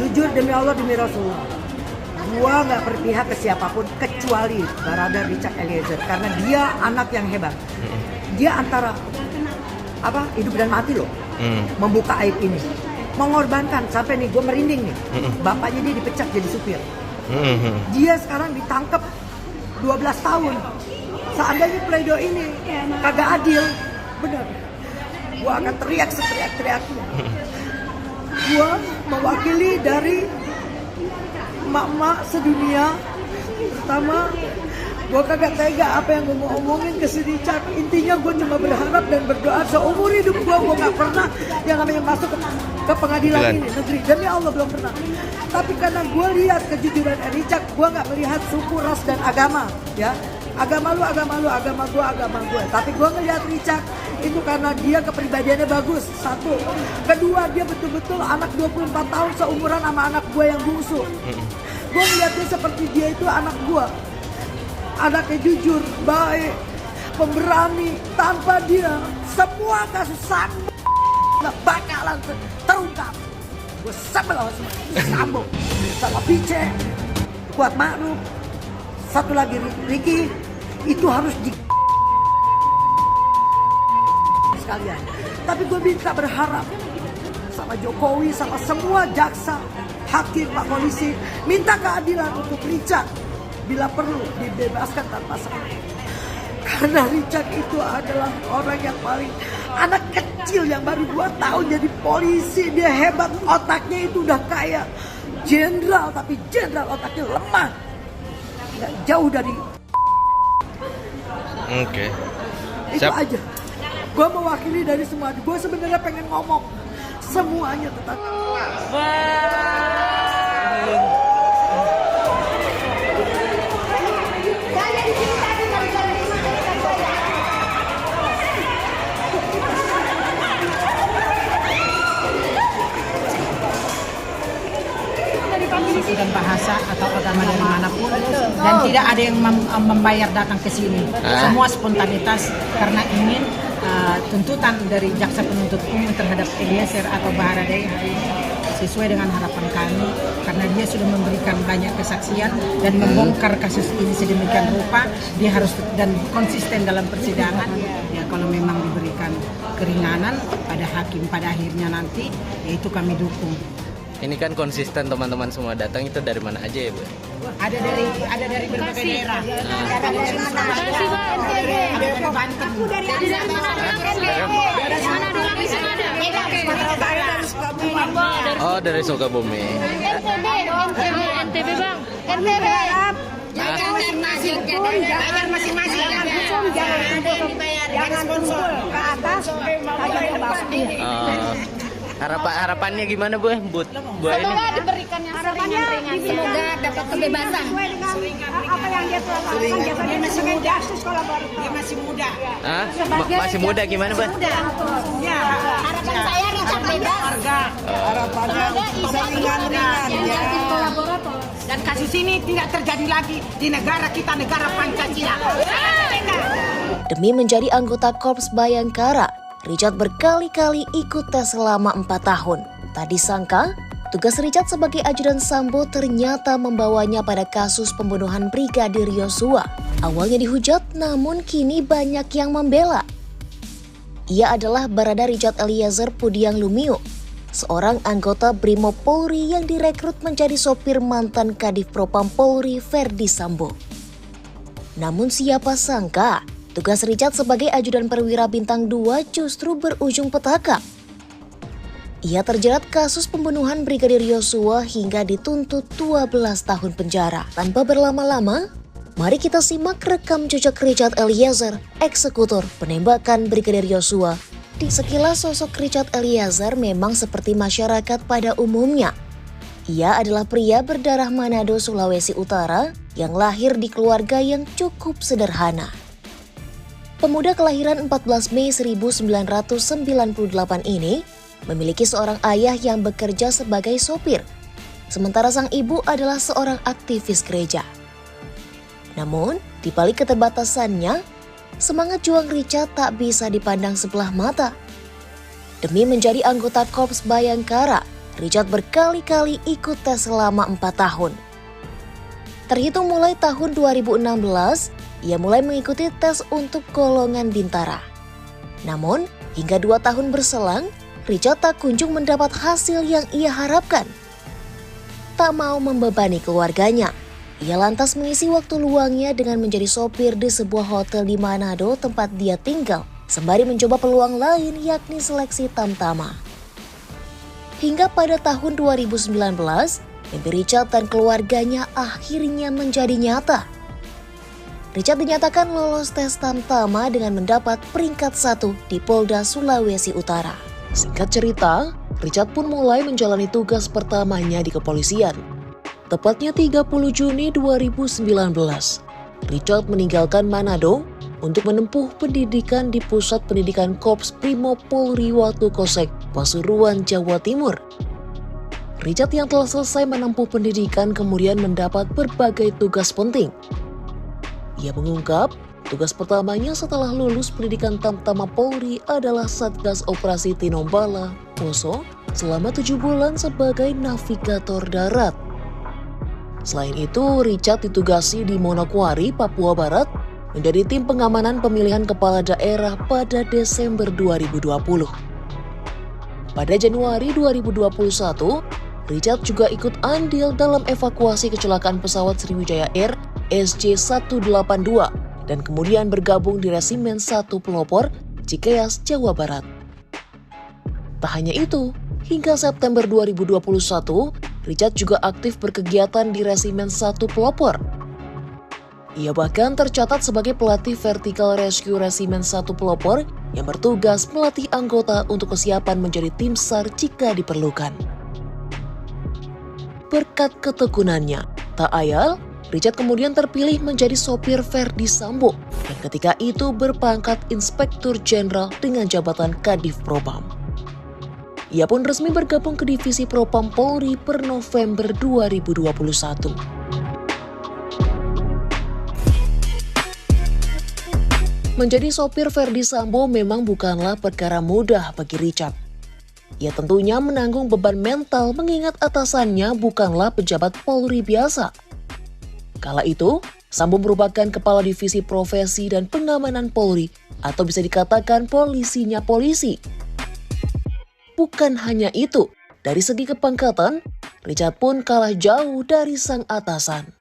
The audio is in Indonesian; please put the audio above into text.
Jujur demi Allah demi Rasulullah, gua nggak berpihak ke siapapun kecuali Barada Richard Eliezer karena dia anak yang hebat. Dia antara hidup dan mati loh, membuka aib ini, mengorbankan sampai nih gue merinding nih. Bapaknya dia dipecat jadi supir. Dia sekarang ditangkap 12 tahun. Seandainya pledoi ini kagak adil, bener, gue akan teriak seteriak-teriaknya. Gue mewakili dari emak-emak sedunia, pertama gue kagak tega apa yang gue mau omongin ke si Richard. Intinya gue cuma berharap dan berdoa seumur hidup gue gak pernah yang namanya masuk ke pengadilan ini negeri. Demi Allah belum pernah. Tapi karena gue lihat kejujuran Richard, gue gak melihat suku, ras dan agama, ya. Agama lu, agama gue. Tapi gue ngelihat Richard itu karena dia kepribadiannya bagus. Satu. Kedua, dia betul-betul anak 24 tahun seumuran sama anak gue yang bungsu. Gue ngeliatnya seperti dia itu anak gue. Anaknya jujur, baik, pemberani. Tanpa dia, semua kasus Sambo gak bakalan terungkap. Gue sebel sama Sambo, sama Pice, Kuat Ma'ruf, satu lagi Ricky. Itu harus di sekalian. Tapi gue minta berharap sama Jokowi, sama semua jaksa, hakim, pak polisi, minta keadilan untuk Richard. Bila perlu dibebaskan tanpa syarat. Karena Richard itu adalah orang yang paling anak kecil yang baru 2 tahun jadi polisi. Dia hebat, otaknya itu udah kayak jenderal, tapi jenderal otaknya lemah. Nggak jauh dari. Oke. Itu aja. Gue mewakili dari semua. Gue sebenarnya pengen ngomong semuanya tentang. Dan bahasa atau agama dari manapun dan tidak ada yang membayar datang ke sini. Semua spontanitas karena ingin tuntutan dari jaksa penuntut umum terhadap Eliezer atau Baradae sesuai dengan harapan kami karena dia sudah memberikan banyak kesaksian dan membongkar kasus ini sedemikian rupa. Dia harus dan konsisten dalam persidangan. Ya kalau memang diberikan keringanan pada hakim pada akhirnya nanti, yaitu kami dukung. Ini kan konsisten teman-teman semua datang itu dari mana aja ya Bu? Ada dari berbagai daerah. Ada dari Banten. Aku dari Oh dari Sukabumi. NTB bang. NTB. Bayar masing-masing. Jangan sponsor ke atas. Harapannya gimana Bu? Buat ini? Semoga diberikan yang ringan. Semoga dapat kebebasan. Apa yang dia lakukan, dia masih muda. Dia masih muda. Hah? Masih muda gimana Bu? Ya, Harapan saya Richard bebas. harapannya bisa ringan-ringan ya. Dan kasus ini tidak terjadi lagi di negara kita, negara Pancasila. Demi menjadi anggota Korps Bayangkara, Richard berkali-kali ikut tes selama 4 tahun. Tak disangka, tugas Richard sebagai ajudan Sambo ternyata membawanya pada kasus pembunuhan Brigadir Yosua. Awalnya dihujat, namun kini banyak yang membela. Ia adalah Barada Richard Eliezer Pudiang Lumiu, seorang anggota Brimob Polri yang direkrut menjadi sopir mantan Kadif Propam Polri Verdi Sambo. Namun siapa sangka, tugas Richard sebagai ajudan perwira bintang 2 justru berujung petaka. Ia terjerat kasus pembunuhan Brigadir Yosua hingga dituntut 12 tahun penjara. Tanpa berlama-lama, mari kita simak rekam jejak Richard Eliezer, eksekutor penembakan Brigadir Yosua. Di sekilas sosok Richard Eliezer memang seperti masyarakat pada umumnya. Ia adalah pria berdarah Manado, Sulawesi Utara yang lahir di keluarga yang cukup sederhana. Pemuda kelahiran 14 Mei 1998 ini memiliki seorang ayah yang bekerja sebagai sopir, sementara sang ibu adalah seorang aktivis gereja. Namun, di balik keterbatasannya, semangat juang Richard tak bisa dipandang sebelah mata. Demi menjadi anggota Korps Bayangkara, Richard berkali-kali ikut tes selama 4 tahun. Terhitung mulai tahun 2016, ia mulai mengikuti tes untuk golongan bintara. Namun, hingga 2 tahun berselang, Richard tak kunjung mendapat hasil yang ia harapkan. Tak mau membebani keluarganya, ia lantas mengisi waktu luangnya dengan menjadi sopir di sebuah hotel di Manado tempat dia tinggal, sembari mencoba peluang lain yakni seleksi tamtama. Hingga pada tahun 2019, mimpi Richard dan keluarganya akhirnya menjadi nyata. Richard dinyatakan lolos tes tamtama dengan mendapat peringkat 1 di Polda Sulawesi Utara. Singkat cerita, Richard pun mulai menjalani tugas pertamanya di kepolisian. Tepatnya 30 Juni 2019, Richard meninggalkan Manado untuk menempuh pendidikan di Pusat Pendidikan Korps Brimob Polri Watu Kosek, Pasuruan, Jawa Timur. Richard yang telah selesai menempuh pendidikan kemudian mendapat berbagai tugas penting. Ia mengungkap, tugas pertamanya setelah lulus pendidikan Tamtama Polri adalah Satgas Operasi Tinombala, Poso, selama 7 bulan sebagai navigator darat. Selain itu, Richard ditugasi di Manokwari, Papua Barat, menjadi tim pengamanan pemilihan kepala daerah pada Desember 2020. Pada Januari 2021, Richard juga ikut andil dalam evakuasi kecelakaan pesawat Sriwijaya Air SJ182 dan kemudian bergabung di Resimen 1 Pelopor, Cikeas, Jawa Barat. Tak hanya itu, hingga September 2021, Richard juga aktif berkegiatan di Resimen 1 Pelopor. Ia bahkan tercatat sebagai pelatih Vertical Rescue Resimen 1 Pelopor yang bertugas melatih anggota untuk kesiapan menjadi tim SAR jika diperlukan. Berkat ketekunannya, tak ayal, Richard kemudian terpilih menjadi sopir Verdi Sambo dan ketika itu berpangkat Inspektur Jenderal dengan jabatan Kadif Propam. Ia pun resmi bergabung ke Divisi Propam Polri per November 2021. Menjadi sopir Verdi Sambo memang bukanlah perkara mudah bagi Richard. Ia tentunya menanggung beban mental mengingat atasannya bukanlah pejabat Polri biasa. Kala itu, Sambo merupakan Kepala Divisi Profesi dan Pengamanan Polri atau bisa dikatakan polisinya polisi. Bukan hanya itu, dari segi kepangkatan, Richard pun kalah jauh dari sang atasan.